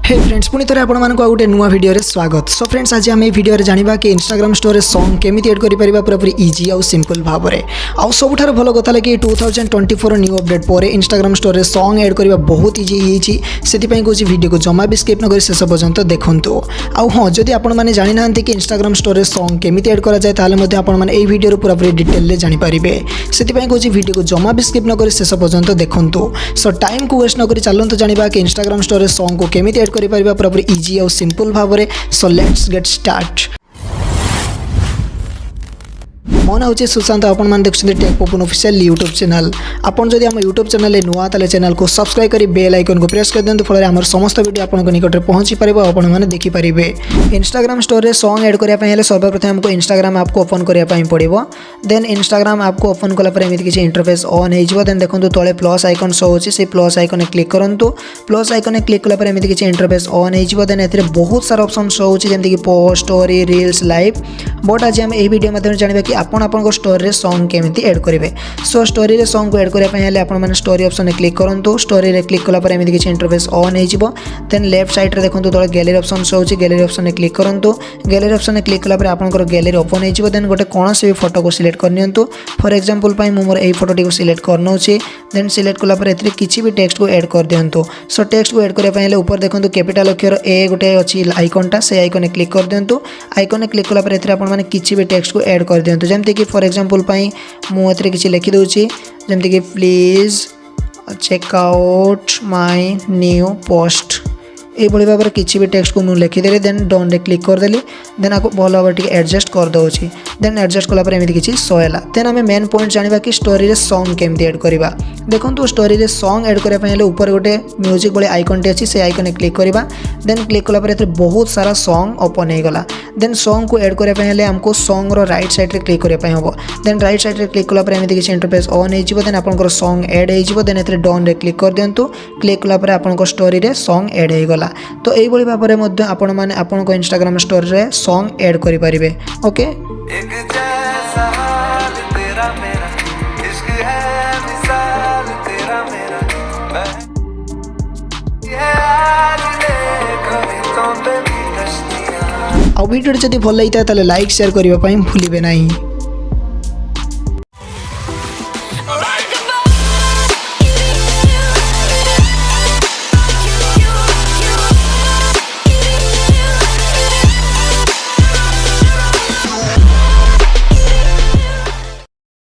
हे friends पुणी थे आपण मानक गोटे नुआ वीडियो रे स्वागत। सो फ्रेंड्स आज आम वीडियो रे जानिबा कि इंस्टाग्राम स्टोरी सॉन्ग केमिति ऐड करि परिबा पूरा इजी आउ सिंपल भाव रे। आउ सबुठार भलो कथा कि 2024 न्यू अपडेट पर इंस्टाग्राम स्टोरी सॉन्ग ऐड करबा बहुत इजी हिची। सेति पई कोची वीडियो को जमा भी स्किप न करि शेष पर्यंत देखंतु। आउ हां जदि आपण माने जानि नाहंती कि इंस्टाग्राम स्टोरी सॉन्ग केमिति ऐड करा जाय ताले मध्ये आपण माने एई वीडियो रे पूरा डिटेल रे जानि परिबे। सेति पई कोची वीडियो को जमा भी स्किप न करि शेष पर्यंत देखंतु। सो टाइम को वेस्ट न करि चलंतु जानिबा कि इंस्टाग्राम स्टोरी सॉन्ग को केमिति ऐड करि परिबा पूरा इजी और सिंपल भाव में। So let's get start. मो ना हूँ सुशांत आपण मैंने देखते tech Papun official YouTube channel. आपन जदि आम यूट्यूब चैनल नुआ ताले चैनल को सब्सक्राइब करी बेल आइकन को प्रेस कर दिंतु फल आम समस्त वीडियो आपन निकट में पहुँची पारे आपण मैंने देखिपारे। इंस्टाग्राम स्टोरी सॉन्ग ऐड करने सर्वप्रथम हमको इंस्टाग्राम ऐप को ओपन करने पड़ो। देन इंस्टाग्राम ऐप को ओपन कलापर एमती किसी इंटरफेस ऑन हो। देन देखो तले प्लस आइकन शो होची से प्लस आइकन क्लिक करूँ। प्लस आइकन क्लिक कलापर एमती किसी इंटरफेस ऑन हो। देन ए बहुत सारा ऑप्शन शो होची जेमती कि post story reels live. But आज आम यही वीडियो मध्यम जानिबा कि आपन स्टोरी सॉन्ग केमिति ऐड करेंगे। सो स्टोरी रे सॉन्ग को ऐड करने आपण मैंने स्टोरी ऑप्शन क्लिक करूँ। स्टोरी रे क्लिक कलापर एमती किसी इंटरफेस ऑन हो। देन लेफ्ट साइड रे देखो तले गैलरी ऑप्शन शो होची। गैलरी ऑप्शन क्लिक करूँ। गैलरी ऑप्शन क्लिक कलापर आपनकर गैलरी ओपन हो। देन गोटे कौन से भी फोटो को सिलेक्ट करनियंतु। फॉर एग्जांपल मोर एई फोटो को सिलेक्ट करनोची। देन सिलेक्ट कलापर एथरे किछि भी टेक्स्ट को ऐड कर दियंतु। सो टेक्स्ट को ऐड करबा पहिले ऊपर देखंतु कैपिटल अक्षर ए गोटे अछि आइकनटा से आइकन क्लिक कर दियंतु। आइकन क्लिक कलापर एथरे आपण माने किछि भी टेक्स्ट को ऐड कर दियंतु। जेमति कि फॉर एग्जांपल मु एथरे किछि लिखि दोछि जेमति कि please check out my new post. ये भाव में किसी भी टेक्स्ट को मुझे लिखिदेली। देन डन रे क्लिक करदेली। देन आपको भल भाव टे एडजस्ट कर दूसरी। देन एडजस्ट कलापर एमती किसी सहला। देन आम मेन पॉइंट जाना कि स्टोरी रे सॉन्ग केमती ऐड करवा। देखो स्टोरी रे सॉन्ग ऐड करने ऊपर गोटे म्यूजिक भाई आइकन टे अच्छी से आइकन क्लिक करवा। देन क्लिक कलापर ए बहुत सारा सॉन्ग ओपन हो गला। देन सॉन्ग को ऐड करने आमको सॉन्ग रो राइट साइड रे क्लिक करने हम। देन राइट साइड रे क्लिक कलापर एमती किसी इंटरफेस ऑन हो। देन आपंकर सॉन्ग ऐड हो। देन ए डन रे क्लिक कर दिंतु। क्लिक कलापर आपंकर स्टोरी रे सॉन्ग ऐड हो गला। तो यही भाव में आपण मैंने आपन इंस्टाग्राम स्टोरी रे सॉन्ग ऐड करि परिबे। ओके आ वीडियो जदि भल लगी लाइक शेयर करने भूलिए नहीं।